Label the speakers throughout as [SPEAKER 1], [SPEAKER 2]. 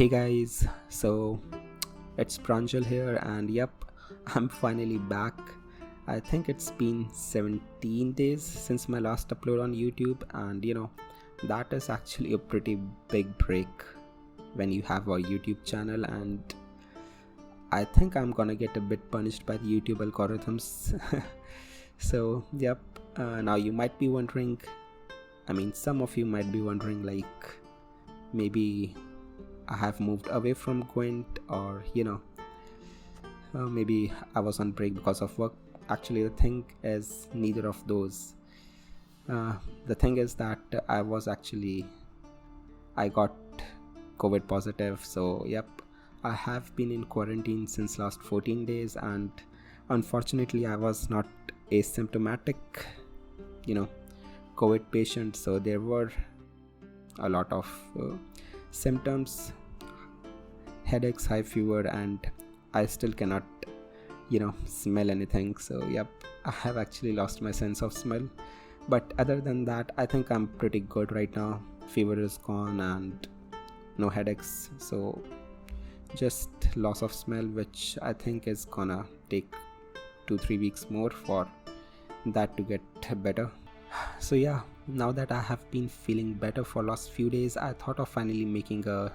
[SPEAKER 1] Hey guys, so it's Pranjal here, and yep, I'm finally back. I think it's been 17 days since my last upload on YouTube, and that is actually a pretty big break when you have a YouTube channel. And I think I'm gonna get a bit punished by the YouTube algorithms. So, yep, now you might be wondering, some of you might be wondering, like, maybe I have moved away from Gwent, or maybe I was on break because of work. Actually, the thing is neither of those. The thing is that I got COVID positive, so yep, I have been in quarantine since last 14 days, and unfortunately I was not asymptomatic COVID patient, so there were a lot of symptoms, headaches, high fever, and I still cannot smell anything. So yep, I have actually lost my sense of smell, but other than that I think I'm pretty good right now. Fever is gone and no headaches, so just loss of smell, which I think is gonna take 2-3 weeks more for that to get better. So yeah, now that I have been feeling better for last few days, I thought of finally making a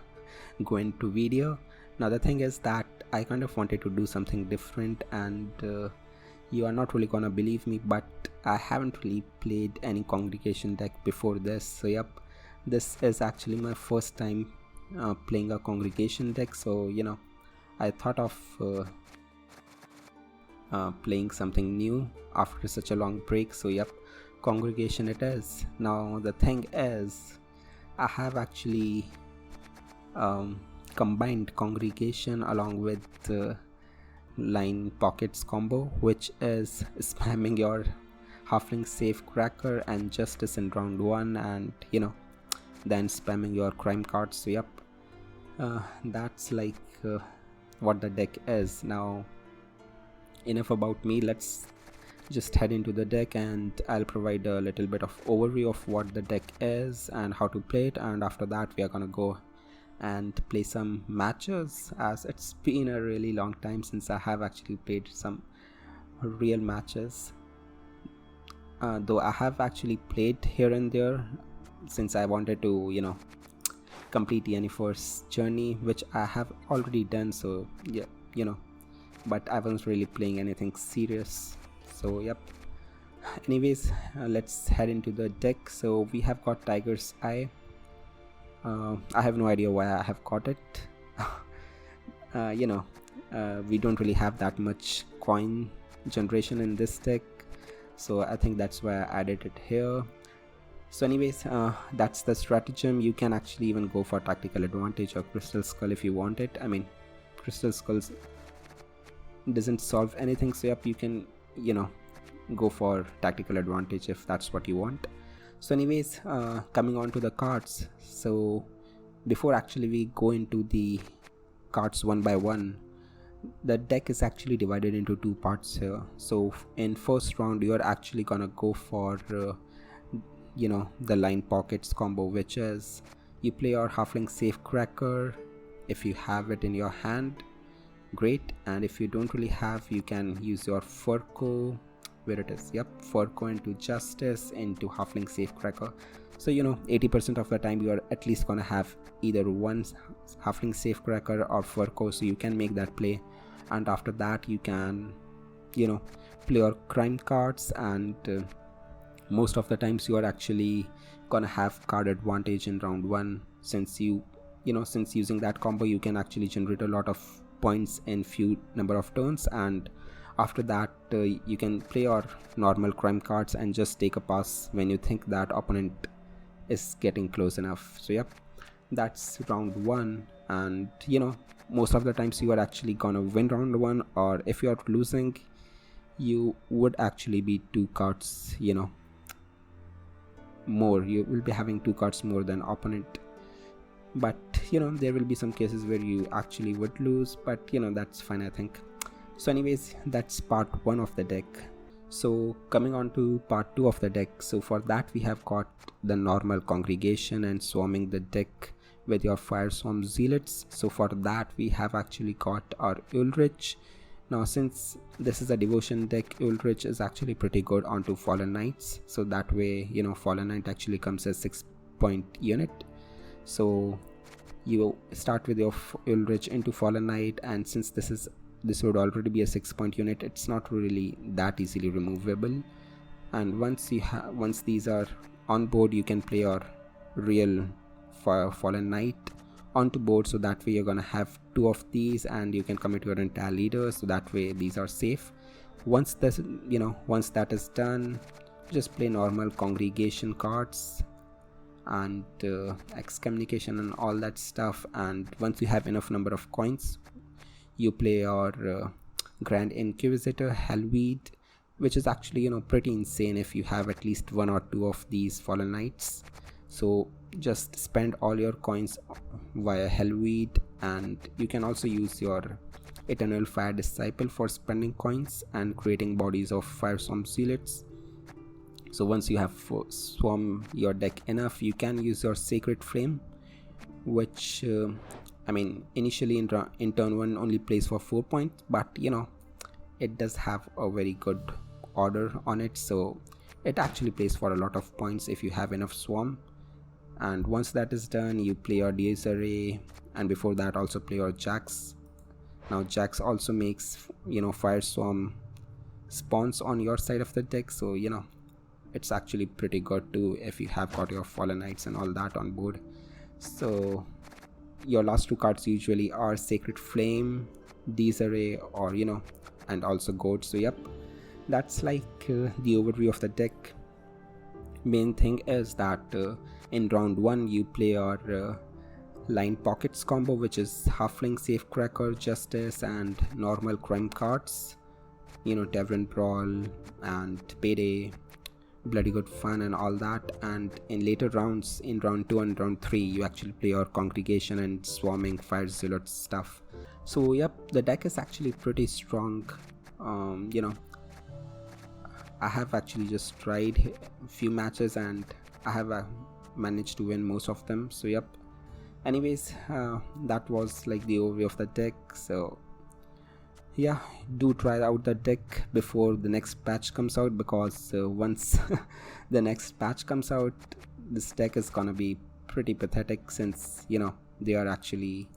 [SPEAKER 1] Gwent video. Now the thing is that I kind of wanted to do something different, and you are not really gonna believe me, but I haven't really played any congregation deck before this. So yep, this is actually my first time playing a congregation deck, so I thought of playing something new after such a long break. So yep, congregation it is. Now the thing is, I have actually combined congregation along with line pockets combo, which is spamming your halfling safe cracker and justice in round 1, and then spamming your crime cards. So yep, that's like what the deck is. Now enough about me, let's just head into the deck, and I'll provide a little bit of overview of what the deck is and how to play it, and after that we are gonna go and play some matches, as it's been a really long time since I have actually played some real matches. Though I have actually played here and there since I wanted to complete the Yennefer's journey, which I have already done. So yeah, but I wasn't really playing anything serious. So yep, anyways, let's head into the deck. So we have got Tiger's Eye. I have no idea why I have got it. We don't really have that much coin generation in this deck, so I think that's why I added it here. So anyways, that's the stratagem. You can actually even go for tactical advantage or crystal skull if you want it. Crystal skulls doesn't solve anything, so yep, you can go for tactical advantage if that's what you want. So anyways, coming on to the cards. So before actually we go into the cards one by one, the deck is actually divided into 2 parts here. So in first round you're actually gonna go for the line pockets combo, which is you play your halfling safe cracker if you have it in your hand, great, and if you don't really have, you can use your Furco, where it is, yep, Furco into justice into halfling safe cracker. So 80% of the time you are at least gonna have either one halfling safe cracker or Furco, so you can make that play. And after that you can play your crime cards, and most of the times you are actually gonna have card advantage in round 1, since since using that combo you can actually generate a lot of points in few number of turns, and after that you can play your normal crime cards and just take a pass when you think that opponent is getting close enough. So yep, that's round 1, and most of the times you are actually gonna win round 1, or if you are losing you would actually be 2 cards more, you will be having 2 cards more than opponent. But there will be some cases where you actually would lose, but that's fine, I think. So anyways, that's part 1 of the deck. So coming on to part 2 of the deck, so for that we have got the normal congregation and swarming the deck with your Firestorm Zealots. So for that we have actually got our Ulrich. Now since this is a devotion deck, Ulrich is actually pretty good onto Fallen Knights, so that way, you know, Fallen Knight actually comes as 6-point unit. So you start with your Ulrich into Fallen Knight, and since this would already be a 6-point unit, it's not really that easily removable. And once these are on board, you can play your real Fallen Knight onto board, so that way you're gonna have 2 of these and you can commit your entire leader, so that way these are safe. Once that is done, just play normal congregation cards and excommunication and all that stuff. And once you have enough number of coins, you play your Grand Inquisitor Hellweed, which is actually, you know, pretty insane if you have at least 1 or 2 of these Fallen Knights. So just spend all your coins via Hellweed, and you can also use your Eternal Fire Disciple for spending coins and creating bodies of Firestorm Zealots. So once you have swarm your deck enough, you can use your Sacred Flame, which I mean, initially in turn 1 only plays for 4 points, but you know, it does have a very good order on it, so it actually plays for a lot of points if you have enough swarm. And once that is done, you play your Dies Array, and before that also play your Jax. Now Jax also makes, you know, Firestorm spawns on your side of the deck, so you know, it's actually pretty good too if you have got your Fallen Knights and all that on board. So your last 2 cards usually are Sacred Flame, Dies Array, or you know, and also Goat. So yep, that's like the overview of the deck. Main thing is that in round 1 you play your Line Pockets combo, which is Halfling Safecracker, Justice, and normal crime cards, you know, Tavern Brawl and Payday, Bloody Good Fun and all that. And in later rounds, in round 2 and round 3, you actually play your Congregation and Swarming Fire Zealot stuff. So yep, the deck is actually pretty strong. You know, I have actually just tried a few matches and I have managed to win most of them. So yep, anyways, that was like the overview of the deck. So yeah, do try out the deck before the next patch comes out, because once the next patch comes out, this deck is gonna be pretty pathetic, since you know, they are actually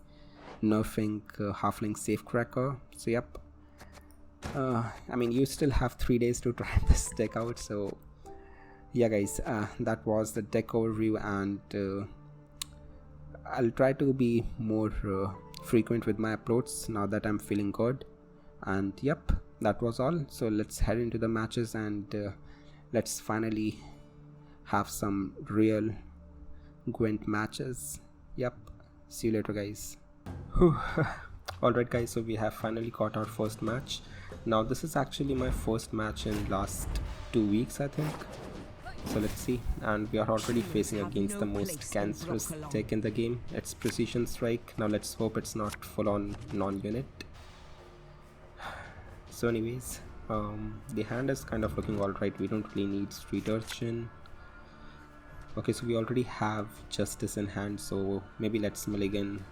[SPEAKER 1] nerfing Halfling Safecracker. So yep, I mean, you still have 3 days to try this deck out. So yeah guys, that was the deck overview, and I'll try to be more frequent with my uploads now that I'm feeling good. And yep, that was all. So let's head into the matches, and let's finally have some real Gwent matches. Yep, see you later guys. Alright guys, so we have finally got our first match. Now this is actually my first match in last 2 weeks, I think. So let's see, and we are already facing against the most cancerous deck in the game. It's Precision Strike. Now let's hope it's not full on non-unit. So anyways, the hand is kind of looking alright. We don't really need Street Urchin. Okay, so we already have Justice in hand, so maybe let's mulligan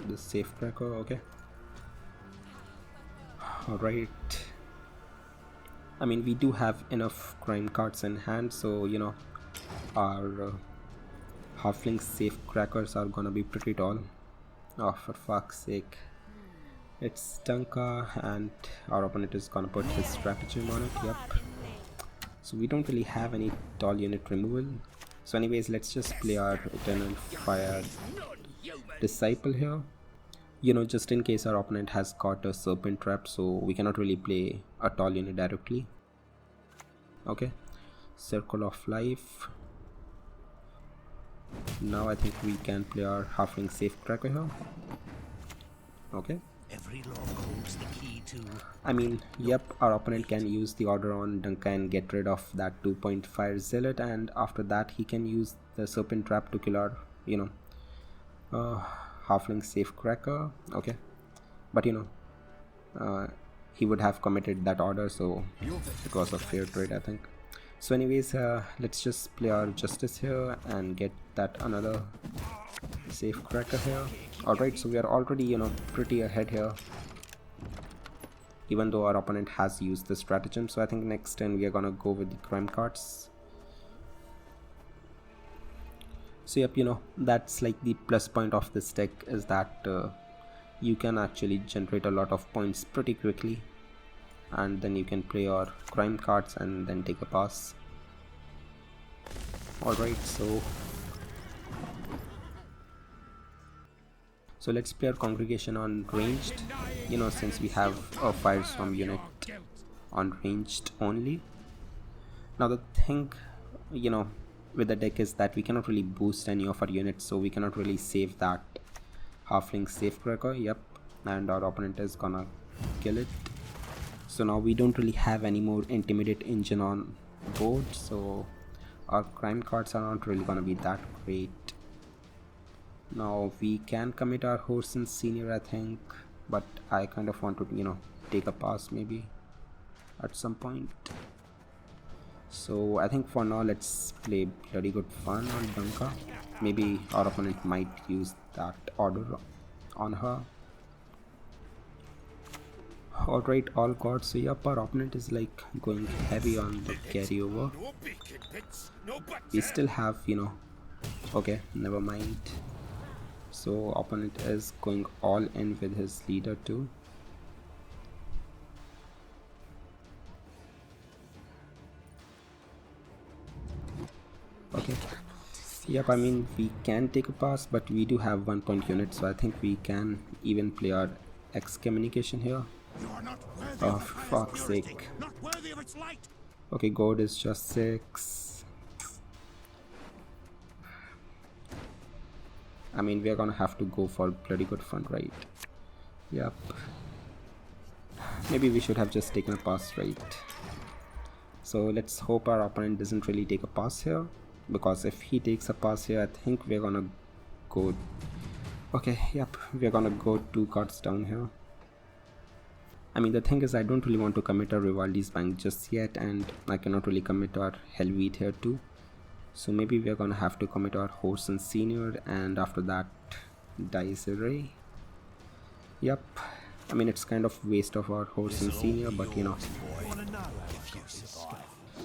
[SPEAKER 1] the Safecracker. Okay, alright. I mean, we do have enough crime cards in hand, so you know, our Halfling Safecrackers are gonna be pretty tall. Oh, for fuck's sake. It's Tanka, and our opponent is gonna put his stratagem on it. Yep. So we don't really have any tall unit removal. So anyways, let's just play our Eternal Fire Disciple here. You know, just in case our opponent has got a Serpent Trap, so we cannot really play a tall unit directly. Okay. Circle of Life. Now I think we can play our Halfling Safecracker here. Okay. Every lock holds the key to... I mean, yep, our opponent can use the order on Dunka and get rid of that 2-point Fire Zealot, and after that he can use the Serpent Trap to kill our, you know, Halfling Safecracker. Okay, but you know, he would have committed that order, so it was a fair trade, I think. So anyways, let's just play our Justice here and get that another Safe cracker here. Alright, so we are already, pretty ahead here, even though our opponent has used the stratagem. So I think next turn we are gonna go with the crime cards. So yep, that's like the plus point of this deck, is that you can actually generate a lot of points pretty quickly, and then you can play your crime cards and then take a pass. Alright, so let's play our congregation on ranged, since we have a firestorm unit on ranged only. Now the thing, with the deck is that we cannot really boost any of our units, so we cannot really save that halfling safe cracker. Yep, and our opponent is gonna kill it. So now we don't really have any more intimidate engine on board, so our crime cards are not really gonna be that great. Now we can commit our horse and senior, I think, but I kind of want to take a pass maybe at some point. So I think for now let's play Bloody Good Fun on Bunka. Maybe our opponent might use that order on her. Alright, all cards. So yep, our opponent is like going heavy on the carryover. We still have, okay, never mind. So opponent is going all in with his leader too. Okay, yep, I mean we can take a pass, but we do have 1 point unit, so I think we can even play our excommunication here. Oh, for fuck's sake. Okay, gold is just 6. I mean, we are gonna have to go for Bloody Good Fun, right? Yep. Maybe we should have just taken a pass, right? So let's hope our opponent doesn't really take a pass here, because if he takes a pass here, I think we're gonna go... Okay, yep, we're gonna go 2 cards down here. I mean, the thing is, I don't really want to commit our Vivaldi's Bank just yet, and I cannot really commit our Hellweed here too. So maybe we're gonna have to commit our horse and senior, and after that dice array. Yep, I mean it's kind of waste of our horse and senior, but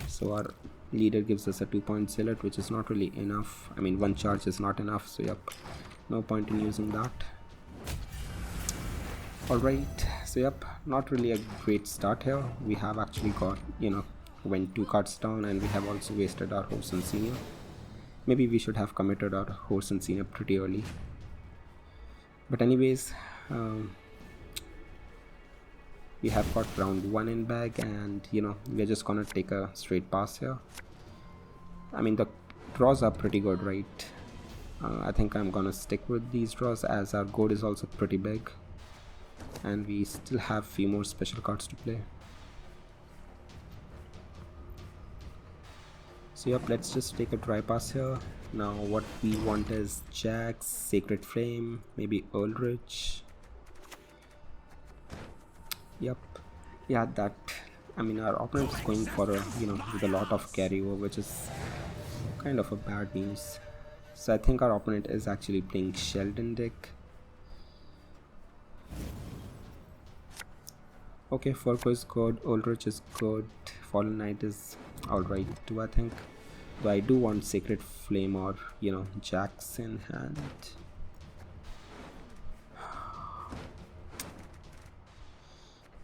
[SPEAKER 1] so our leader gives us a 2-point zealot, which is not really enough. I mean 1 charge is not enough, so yep, no point in using that. Alright, so yep, not really a great start here. We have actually got, went 2 cards down, and we have also wasted our horse and senior. Maybe we should have committed our horse and senior pretty early. But anyways, we have got round 1 in bag, and we're just gonna take a straight pass here. I mean the draws are pretty good, right? I think I'm gonna stick with these draws, as our gold is also pretty big, and we still have few more special cards to play. So yep, let's just take a dry pass here. Now what we want is Jax, Sacred Flame, maybe Ulrich. Yep, yeah, that, I mean our opponent is going for a, with a lot of carryover, which is kind of a bad news. So I think our opponent is actually playing Sheldon deck. Okay, Furko is good, Ulrich is good, Fallen Knight is alright too, I think. Though I do want Sacred Flame or, Jax in hand.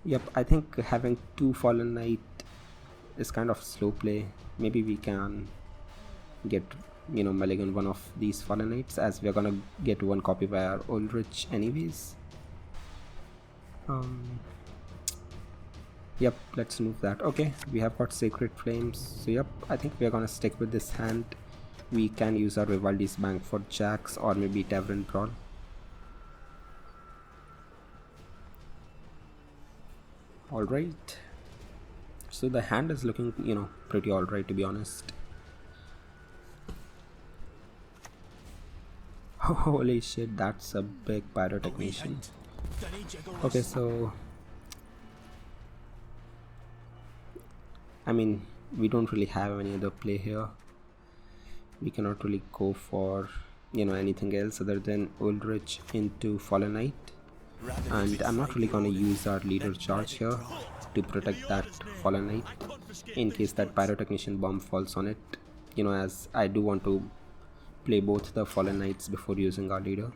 [SPEAKER 1] Yep, I think having 2 Fallen Knight is kind of slow play. Maybe we can get, mulligan one of these Fallen Knights, as we're gonna get 1 copy by our Ulrich anyways. Yep, let's move that. Okay, we have got Sacred Flames, so yep, I think we're gonna stick with this hand. We can use our Vivaldi's Bank for Jax or maybe Tavern Brawl. Alright, so the hand is looking, pretty alright, to be honest. Holy shit, that's a big pyrotechnician. Okay, so I mean we don't really have any other play here. We cannot really go for anything else other than Ulrich into Fallen Knight, and I'm not really gonna use our leader charge here to protect that Fallen Knight in case that pyrotechnician bomb falls on it, as I do want to play both the Fallen Knights before using our leader.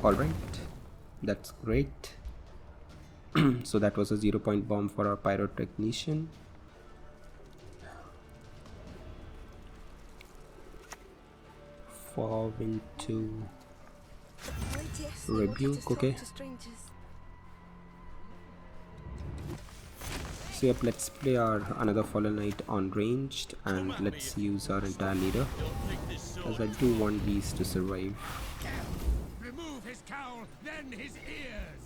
[SPEAKER 1] Alright, that's great. So that was a 0-point bomb for our pyrotechnician. Fall into rebuke, okay. So yep, let's play our another Fallen Knight on ranged, and let's use our entire leader, as I do want these to survive.
[SPEAKER 2] Remove his cowl, then his ears.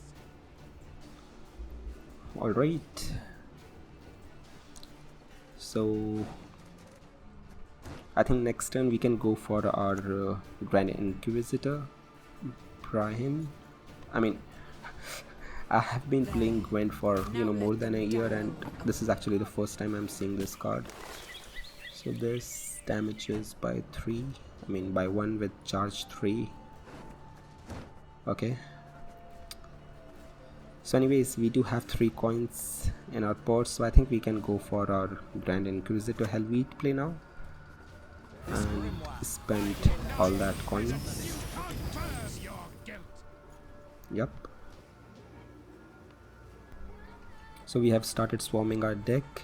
[SPEAKER 1] Alright, so I think next turn we can go for our Grand Inquisitor, Brahim. I mean, I have been playing Gwent for more than a year, and this is actually the first time I'm seeing this card. So this damages by 3, by 1 with charge 3. Okay. So anyways, we do have 3 coins in our purse, so I think we can go for our Grand Inquisitor Helvete play now and spend all that coins. Yep. So we have started swarming our deck,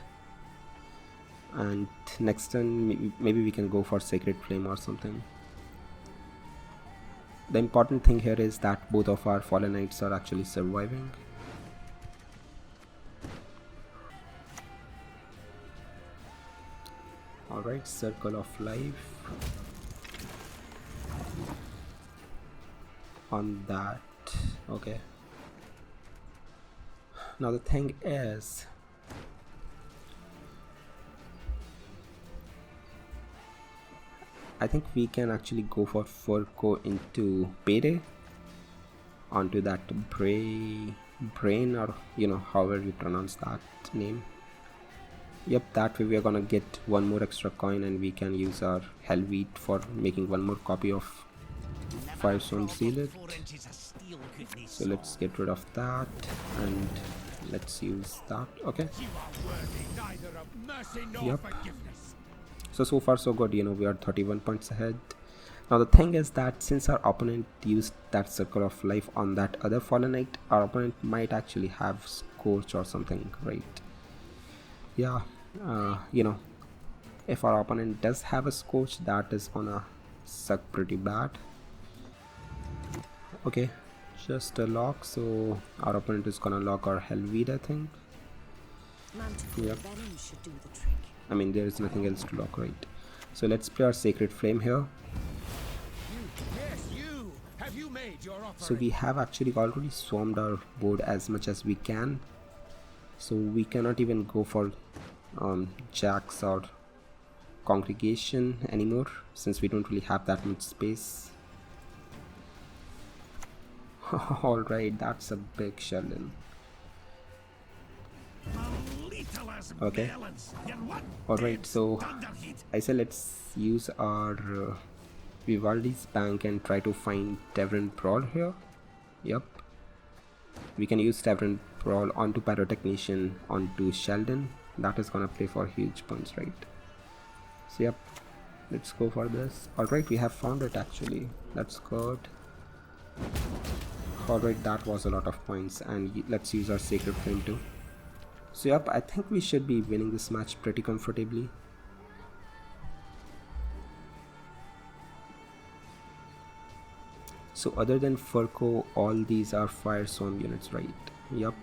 [SPEAKER 1] and next turn maybe we can go for Sacred Flame or something. The important thing here is that both of our Fallen Knights are actually surviving. Alright, Circle of Life on that. Okay. Now the thing is, I think we can actually go for Furco into Payday onto that brain, or however you pronounce that name. Yep, that way we are gonna get 1 more extra coin, and we can use our Helvete for making 1 more copy of Firestone Zealot. So let's get rid of that and let's use that. Okay. Yep. So far so good. We are 31 points ahead. Now the thing is that since our opponent used that Circle of Life on that other Fallen Knight, our opponent might actually have Scorch or something, right? Yeah, if our opponent does have a Scorch, that is gonna suck pretty bad. Okay, just a lock, so our opponent is gonna lock our Helvete, I think. Yep. There is nothing else to lock, right? So let's play our Sacred Flame here. So we have actually already swarmed our board as much as we can. So we cannot even go for Jacks or Congregation anymore, since we don't really have that much space. Alright, that's a big Sheldon. Okay. Alright, so I said let's use our Vivaldi's Bank and try to find Tavern Brawl here. Yep. We can use Tavern Brawl onto Pyrotechnician onto Sheldon. That is gonna play for huge points, right? So yep, let's go for this. Alright, we have found it actually. That's good. Alright, that was a lot of points, and let's use our Sacred Flame too. So yep, I think we should be winning this match pretty comfortably. So other than Furco, all these are Fire Swarm units, right? Yep.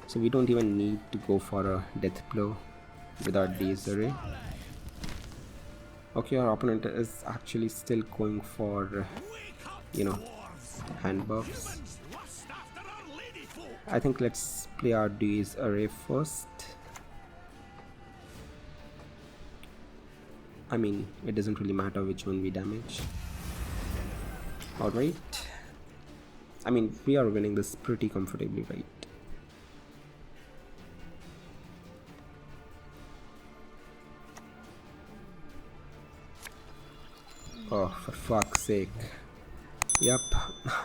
[SPEAKER 1] So we don't even need to go for a Death Blow with our Daze Array. Okay, our opponent is actually still going for, hand buffs. I think let's play our Daze Array first. It doesn't really matter which one we damage. Alright. We are winning this pretty comfortably, right? Oh, for fuck's sake. Yep.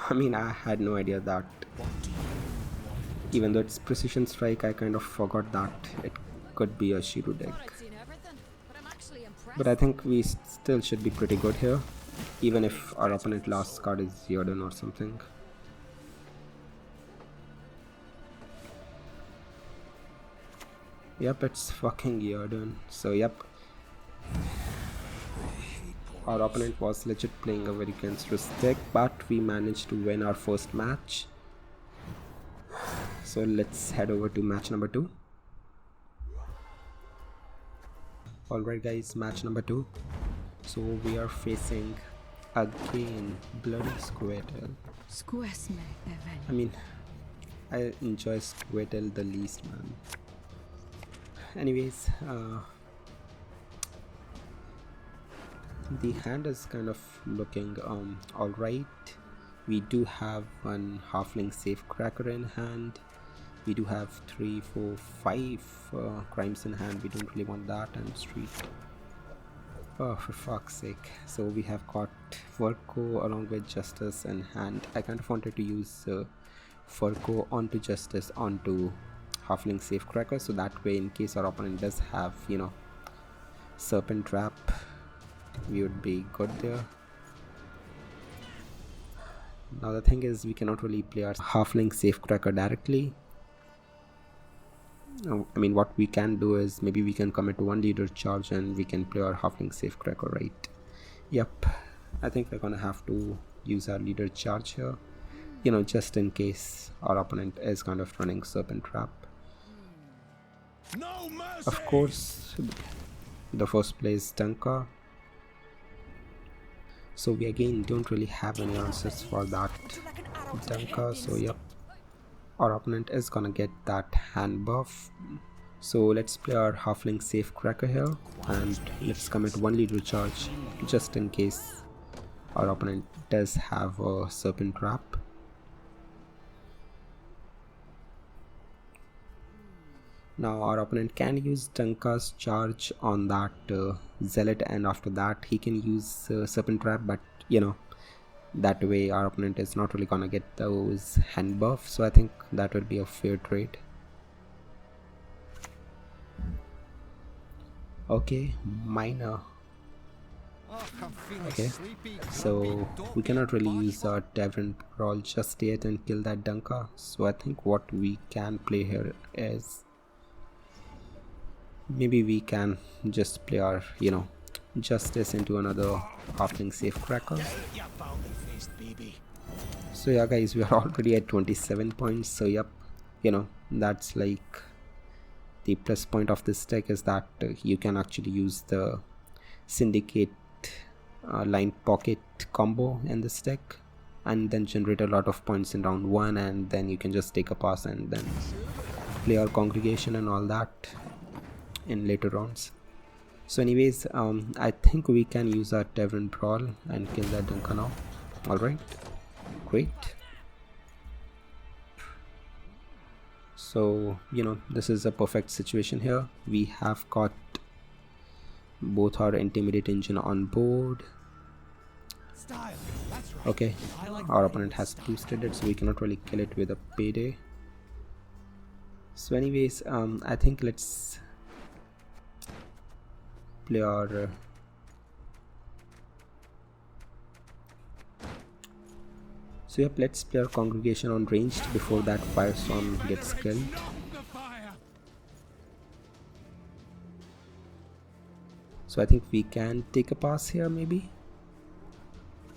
[SPEAKER 1] I mean, I had no idea that. Even though it's precision strike, I kind of forgot that it could be a Shiru deck. But I think we still should be pretty good here, even if our opponent last card is Yarden or something. Yep, it's fucking Yarden. So yep, our opponent was legit playing a very cancerous deck, but we managed to win our first match. So let's head over to match number 2. Alright guys, match number 2. So we are facing again Bloody Squirtle. I mean, I enjoy Squirtle the least, man. Anyways, the hand is kind of looking alright. We do have one Halfling Safecracker in hand. We do have 3, 4, 5 crimes in hand. We don't really want that, and street. Oh, for fuck's sake. So we have got Furco along with Justice in hand. I kind of wanted to use Furco onto Justice onto Halfling Safecracker, so that way in case our opponent does have, you know, Serpent Trap, we would be good there. Now the thing is, we cannot really play our Halfling Safecracker directly. I mean, what we can do is maybe we can commit to 1 leader charge and we can play our Halfling Safecracker, right? Yep, I think we're gonna have to use our leader charge here, you know, just in case our opponent is kind of running Serpent Trap.
[SPEAKER 2] No mercy.
[SPEAKER 1] Of course, the first play is Dunka. So we again don't really have any answers for that Dunka, so yep, our opponent is gonna get that hand buff. So let's play our Halfling Safecracker here and let's commit 1 leader charge just in case our opponent does have a Serpent Trap. Now our opponent can use Dunka's charge on that Zealot, and after that he can use Serpent Trap, but you know, that way our opponent is not really gonna get those hand buff, so I think that would be a fair trade. Okay, minor. Okay, so we cannot really use our Tavern Brawl just yet and kill that Dunka, so I think what we can play here is maybe we can just play our, you know, Justice into another Halfling Safecracker. So yeah guys, we are already at 27 points, so yep, you know, that's like the plus point of this deck is that you can actually use the Syndicate line pocket combo in this deck and then generate a lot of points in round 1, and then you can just take a pass and then play our congregation and all that in later rounds. So anyways, I think we can use our Tavern Brawl and kill that Dunka now. Alright, great. So, you know, this is a perfect situation here. We have got both our Intimidate engine on board. Okay, our opponent has boosted it, so we cannot really kill it with a Payday. So anyways, I think let's play our so yep, let's play our congregation on ranged before that Firestorm gets killed. So I think we can take a pass here. Maybe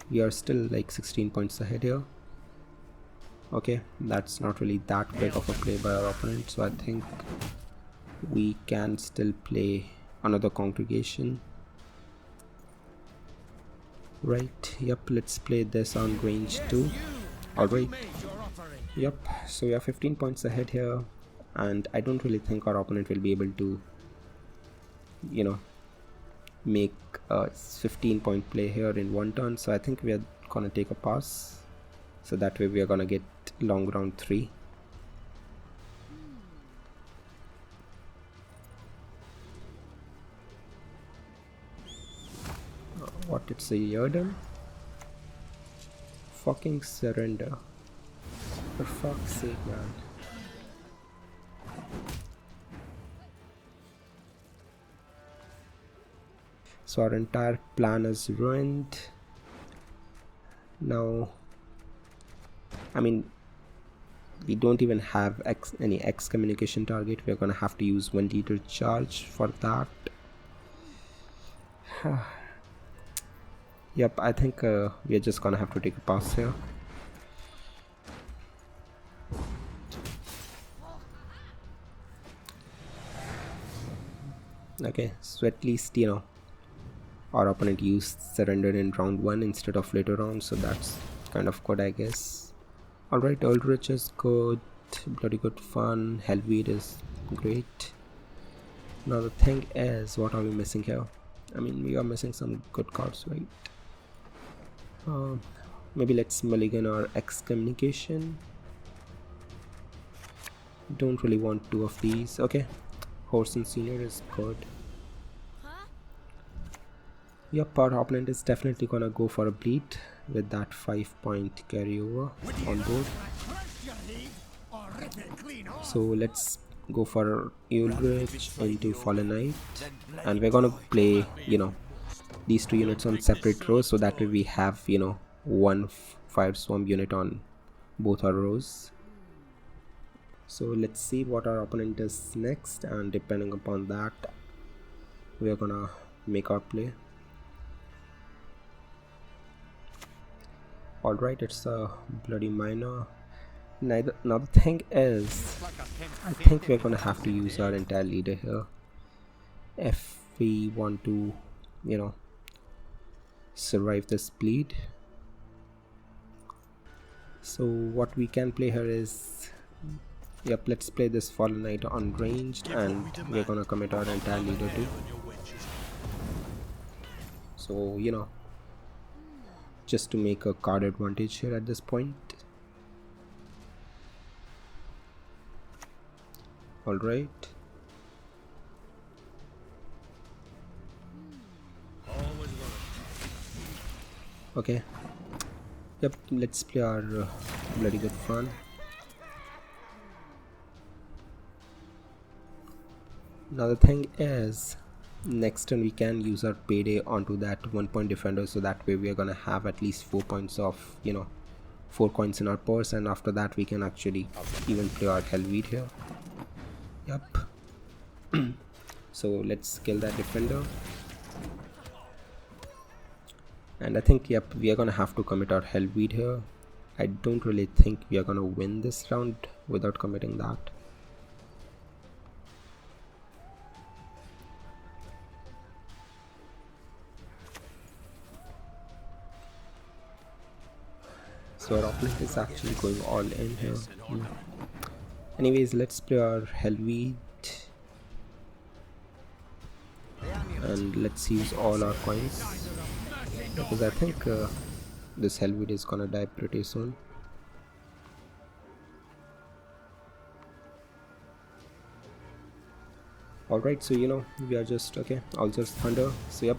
[SPEAKER 1] we are still like 16 points ahead here. Okay, that's not really that big of a play by our opponent, so I think we can still play another congregation. Right, yep, let's play this on range 2. Alright, yep, so we are 15 points ahead here, and I don't really think our opponent will be able to, you know, make a 15-point play here in one turn, so I think we are gonna take a pass, so that way we are gonna get long round 3. What What? It's a Yerdam? Fucking surrender. For fuck's sake, man. So our entire plan is ruined. Now, I mean, we don't even have any excommunication target. We're gonna have to use 1 liter charge for that. Yep, I think we're just gonna have to take a pass here. Okay, so at least, you know, our opponent used surrender in round 1 instead of later round, so that's kind of good, I guess. Alright, Eldritch is good, bloody good fun, Hellweed is great. Now the thing is, what are we missing here? I mean, we are missing some good cards, right? Maybe let's mulligan our excommunication. Don't really want 2 of these. Okay, Horse and Senior is good. Yep, our opponent is definitely gonna go for a bleed with that 5-point carryover on board. So let's go for Eldritch into Fallen Knight, and we're gonna play, you know, these 2 units on separate rows, so that way we have, you know, 1 Fire Swarm unit on both our rows. So let's see what our opponent does next, and depending upon that, we are gonna make our play. Alright, it's a bloody minor. Now the thing is, I think we're gonna have to use our entire leader here if we want to, you know, survive this bleed. So what we can play here is, yep, let's play this Fallen Knight unranged, and we're gonna commit our entire leader too. So, you know, just to make a card advantage here at this point. Alright. Okay. Yep, let's play our bloody good fun. Now the thing is, next turn we can use our payday onto that 1-point defender, so that way we are gonna have at least 4 points of, you know, 4 coins in our purse, and after that we can actually even play our Hellweed here. Yep. So let's kill that defender, and I think, yep, we are gonna have to commit our Hellweed here. I don't really think we are gonna win this round without committing that. So our opponent is actually going all in here. Anyways, let's play our Hellweed, and let's use all our coins, because I think this Hellweed is gonna die pretty soon. Alright, so you know, we are just, okay, I'll just Thunder. So yep,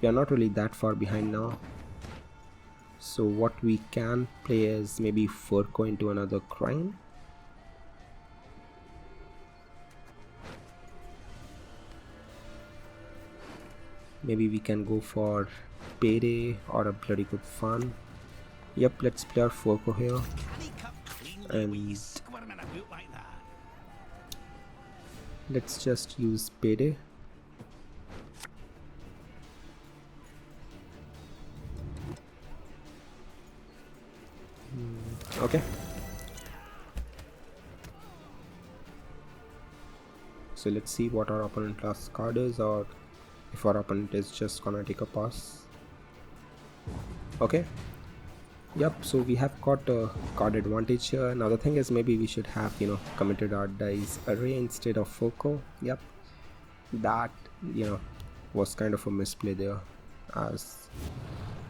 [SPEAKER 1] we are not really that far behind now. So what we can play is maybe Furco into another Crime. Maybe we can go for Payday or a bloody good fun. Yep, let's play our Furco here. And let's just use Payday. Okay. So let's see what our opponent last card is, or if our opponent is just gonna take a pass. Okay. Yep, so we have got a card advantage here. Now the thing is, maybe we should have, you know, committed our dice array instead of Furco. Yep, that, you know, was kind of a misplay there, as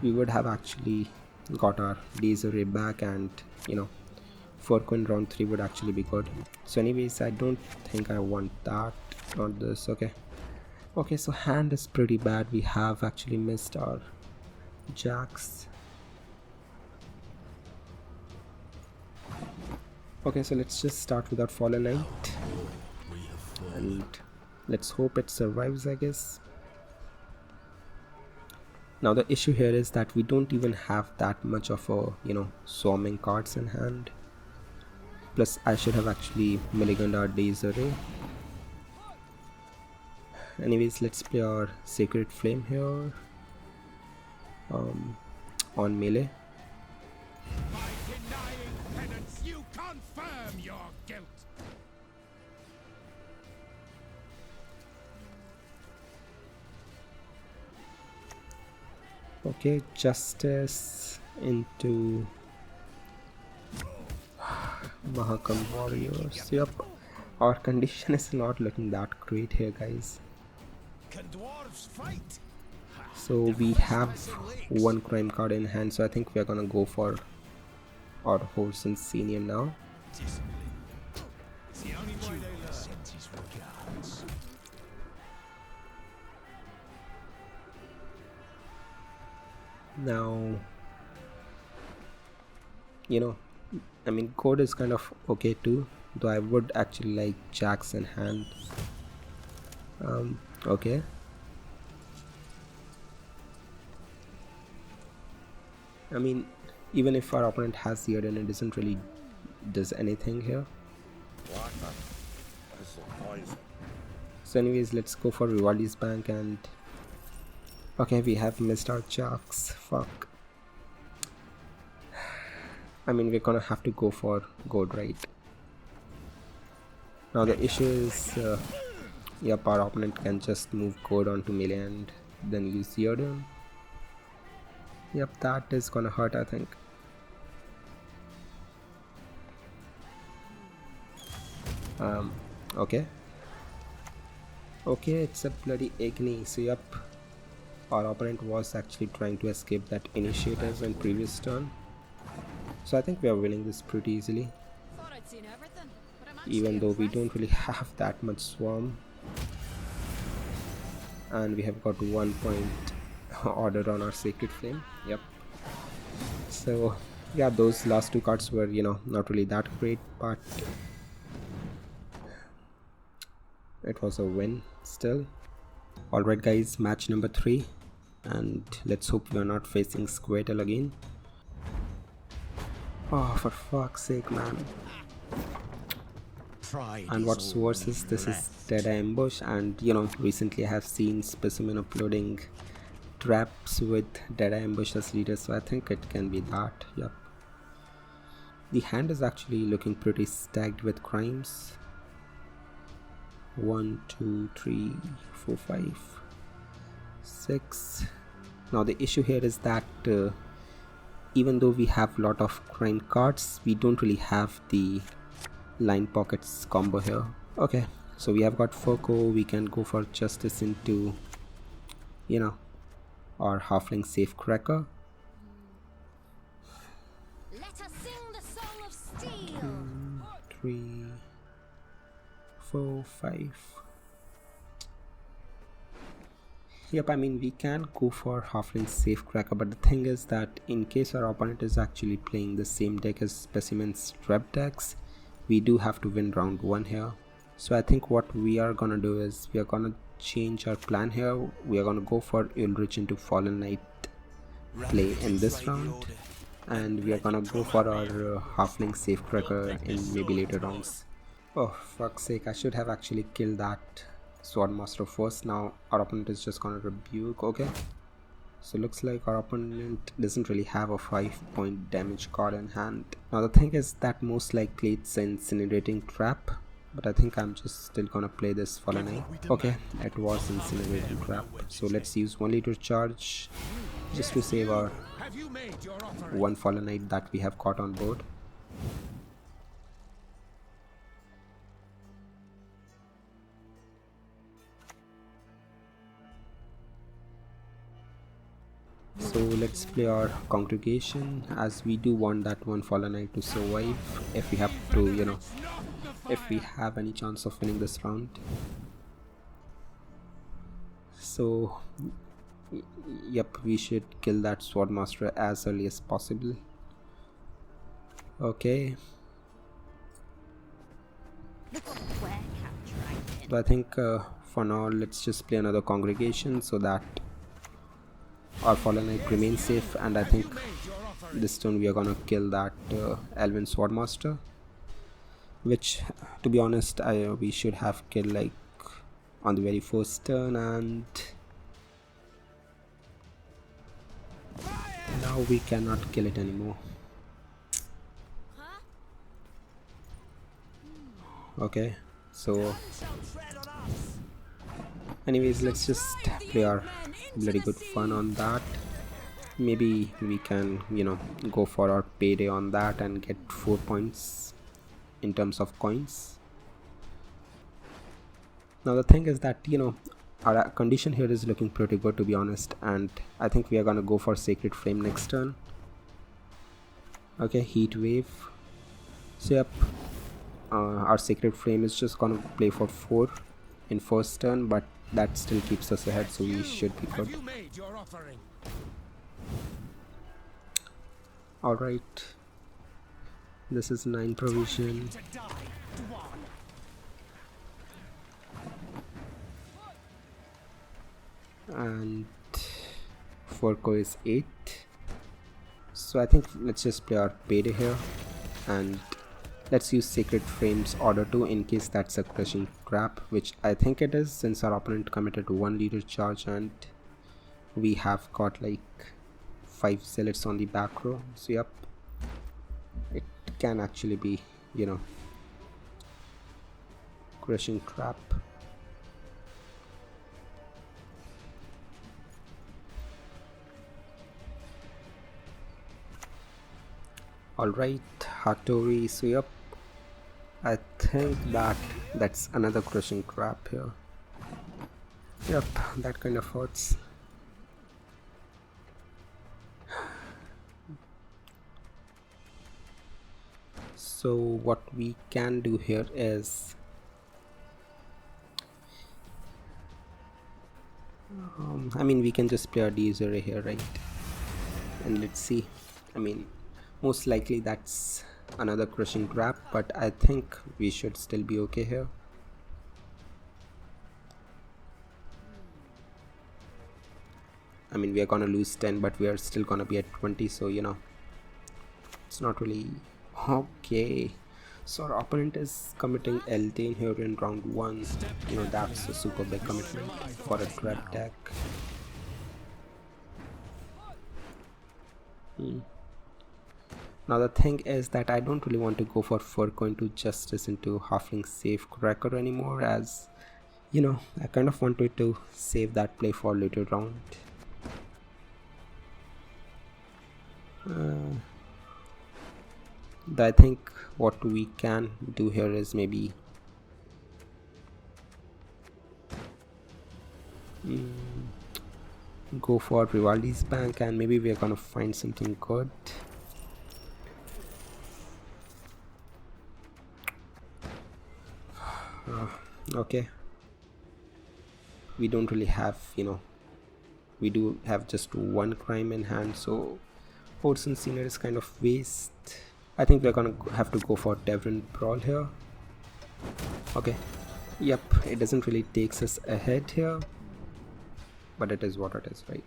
[SPEAKER 1] we would have actually got our dice array back, and, you know, Furco in round 3 would actually be good. So anyways, I don't think I want that, not this. Okay, so hand is pretty bad. We have actually missed our Jacks. Okay, so let's just start without Fallen Knight. And let's hope it survives, I guess. Now the issue here is that we don't even have that much of a, swarming cards in hand. Plus I should have actually mulliganed our Days Array. Anyways, let's play our Sacred Flame here on melee.
[SPEAKER 2] By denying penance, you confirm your guilt.
[SPEAKER 1] Okay, Justice into Mahakam Warriors. Yep, our condition is not looking that great here, guys.
[SPEAKER 2] Can dwarves fight?
[SPEAKER 1] So we have one crime card in hand, so I think we are gonna go for our horse and senior now.
[SPEAKER 2] It's the only way they learn. Sends his regards.
[SPEAKER 1] Now, I mean, code is kind of okay too, though I would actually like jacks in hand. Okay. I mean, even if our opponent has the then it doesn't really does anything here. So anyways, let's go for Vivaldi's Bank and... Okay, we have missed our jacks. Fuck. I mean, we're gonna have to go for gold, right? Now the issue is, yep, our opponent can just move gold onto melee and then use Theodon. Yep, that is gonna hurt, I think. Okay. Okay, it's a bloody Agni, so yep. Our opponent was actually trying to escape that initiative in previous turn. So I think we are winning this pretty easily. Even though we don't really have that much swarm. And we have got 1 point order on our Sacred Flame. Yep. So yeah, those last two cards were, not really that great, but it was a win still. Alright guys, match number 3. And let's hope we are not facing Squirtle again. Oh, for fuck's sake, man. And what's worse is this is Deadeye Ambush, and recently I have seen Specimen uploading traps with Deadeye Ambush as leader, so I think it can be that. Yep. The hand is actually looking pretty stacked with crimes. 1, 2, 3, 4, 5, 6. Now the issue here is that even though we have a lot of crime cards, we don't really have the line pockets combo here. Okay, so we have got Furco. We can go for Justice into our Halfling Safecracker.
[SPEAKER 3] Let us sing the song of steel.
[SPEAKER 1] 2, 3, 4, 5. Yep, I mean, we can go for Halfling Safecracker, but the thing is that in case our opponent is actually playing the same deck as Specimen's Trap decks, we do have to win round 1 here. So I think what we are gonna do is we are gonna change our plan here. We are gonna go for Ulrich into Fallen Knight play in this round, and we are gonna go for our Halfling Safecracker in maybe later rounds. Oh, fuck's sake, I should have actually killed that Swordmaster first. Now our opponent is just gonna rebuke. Okay, so looks like our opponent doesn't really have a 5-point damage card in hand. Now the thing is that most likely it's an Incinerating Trap, but I think I'm just still gonna play this Fallen Knight. Okay, it was Incinerating Trap, so let's use 1 liter charge just to save our 1 Fallen Knight that we have caught on board. So let's play our Congregation, as we do want that 1 Fallen Knight to survive if we have to, if we have any chance of winning this round. So Yep, we should kill that swordmaster as early as possible. Okay.
[SPEAKER 3] Look what we're capturing.
[SPEAKER 1] So I think for now let's just play another congregation so that our fallen knight remains safe, and I think this turn we are gonna kill that elven swordmaster, which to be honest we should have killed like on the very first turn, and now we cannot kill it anymore. Okay, so anyways, let's just play our bloody good fun on that. Maybe we can, you know, go for our payday on that and get 4 points in terms of coins. Now the thing is that, you know, our condition here is looking pretty good, to be honest, and I think we are gonna go for Sacred Flame next turn. Okay, Heat Wave. So yep, our Sacred Flame is just gonna play for 4 in first turn, but that still keeps us ahead, so we should be good. Alright, this is 9 provision. And 4 core is 8. So I think let's just play our payday here, and let's use Sacred Flame's order 2 in case that's a crushing trap, which I think it is, since our opponent committed 1 leader charge and we have got like 5 zealots on the back row. So yep, it can actually be, you know, crushing trap. Alright, Hattori. So yep, I think that's another crushing trap here. Yep, that kind of hurts. So what we can do here is I mean, we can just play our D0 here, right? And let's see. I mean, most likely that's another crushing trap, but I think we should still be okay here. I mean, we are gonna lose 10, but we are still gonna be at 20, so you know, it's not really okay. So our opponent is committing L10 here in round 1. You know, that's a super big commitment for a grab deck. Now the thing is that I don't really want to go for Furco into Justice into Halfling Safe Cracker anymore, as you know, I kind of wanted to save that play for later round. I think what we can do here is maybe go for Vivaldi's Bank, and maybe we're gonna find something good. Okay, we don't really have, you know, we do have just 1 crime in hand, so Orson Senior is kind of waste. I think we're gonna have to go for Devon Brawl here. Okay, yep, it doesn't really takes us ahead here, but it is what it is, right?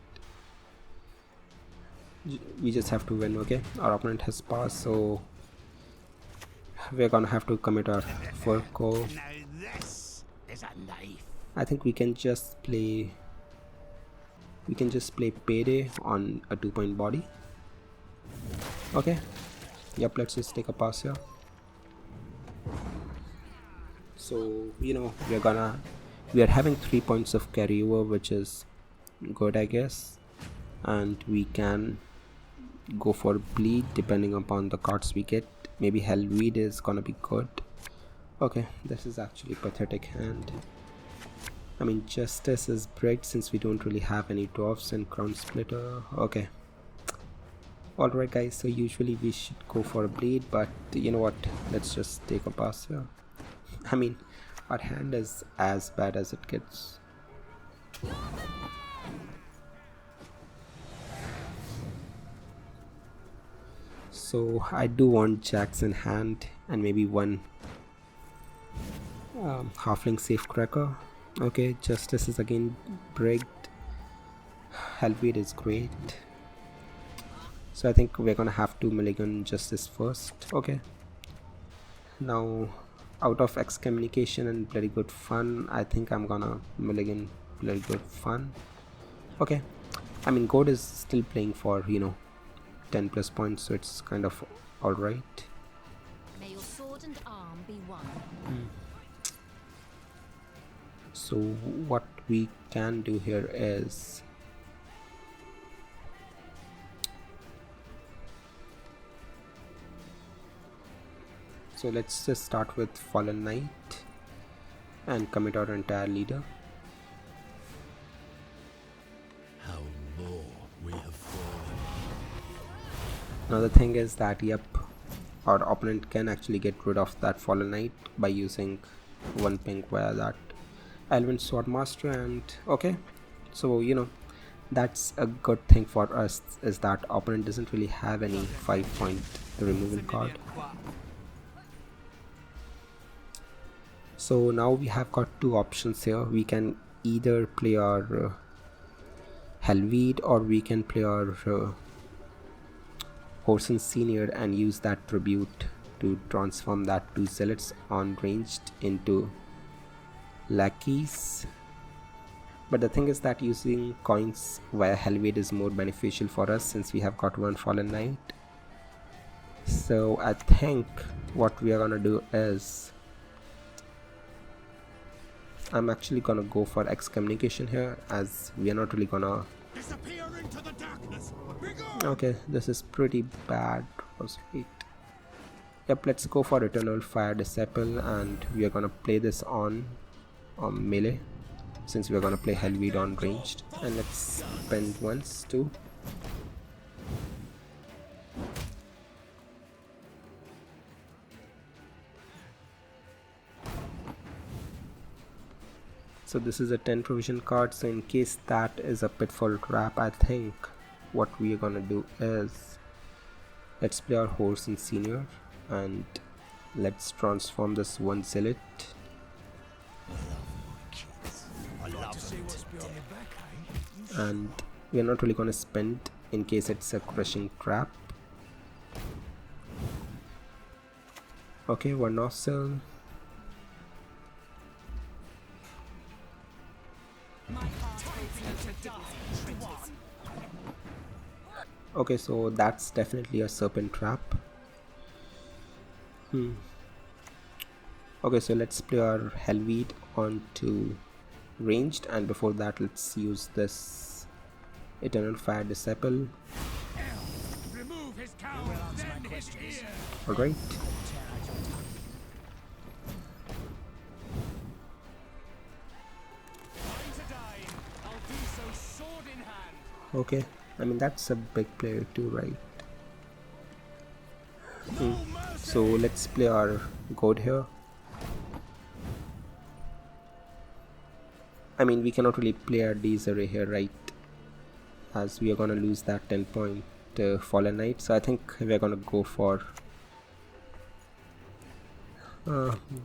[SPEAKER 1] We just have to win. Okay, our opponent has passed, so we're gonna have to commit our Furco. I think we can just play payday on a 2-point body. Okay, yep, let's just take a pass here. So you know, we are having 3 points of carryover, which is good, I guess, and we can go for bleed depending upon the cards we get. Maybe Hellweed is gonna be good. Okay, this is actually pathetic hand. I mean, Justice is bright since we don't really have any dwarfs and Crown Splitter. Okay, alright guys, so usually we should go for a bleed, but you know what, let's just take a pass here. I mean, our hand is as bad as it gets. So I do want jacks in hand and maybe one halfling safecracker. Okay, justice is again brigged. Helveed is great. So I think we're gonna have to mulligan justice first. Okay. Now, out of excommunication and bloody good fun, I think I'm gonna mulligan bloody good fun. Okay. I mean, God is still playing for, 10 plus points, so it's kind of alright.
[SPEAKER 3] May your sword and arm be one.
[SPEAKER 1] So what we can do here is so let's just start with Fallen Knight and commit our entire leader.
[SPEAKER 2] How low we have fallen.
[SPEAKER 1] Now the thing is that our opponent can actually get rid of that Fallen Knight by using one ping via that Elven Swordmaster, and okay, so that's a good thing for us, is that opponent doesn't really have any 5-point removal card. So now we have got two options here. We can either play our Helveed, or we can play our Horson Senior and use that tribute to transform that two zealots on ranged into lackeys. But the thing is that using coins via Helveed is more beneficial for us since we have got one Fallen Knight. So I think what we are gonna do is I'm actually gonna go for excommunication here, as we are not really gonna
[SPEAKER 2] Disappear into the darkness.
[SPEAKER 1] okay, this is pretty bad. Right. Yep, let's go for Eternal Fire Disciple, and we are gonna play this on melee since we are gonna play Helveed on ranged, and let's spend once too. So this is a 10 provision card, so in case that is a pitfall trap, I think what we are gonna do is let's play our horse in senior and let's transform this one zealot. And we're not really gonna spend in case it's a crushing trap. Okay, one nozzle. Okay, so that's definitely a serpent trap. Okay, so let's play our Helveed onto ranged, and before that let's use this Eternal Fire Disciple. Alright. Okay, I mean that's a big player too, right? So let's play our god here. I mean, we cannot really play our Desiree here, right? As we are gonna lose that 10-point Fallen Knight. So I think we're gonna go for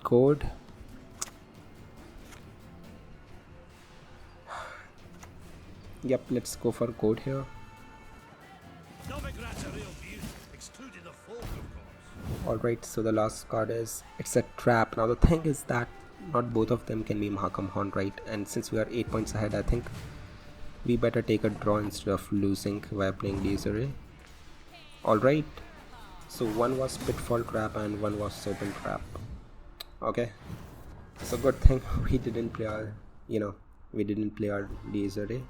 [SPEAKER 1] god. Yep, let's go for god here. Alright, so the last card is, it's a trap. Now the thing is that not both of them can be Mahakam Horn, right? And since we are 8 points ahead, I think we better take a draw instead of losing while playing Desiree. Alright, so one was Pitfall Trap and one was Serpent Trap. Okay, so good thing we didn't play our, we didn't play our Desiree.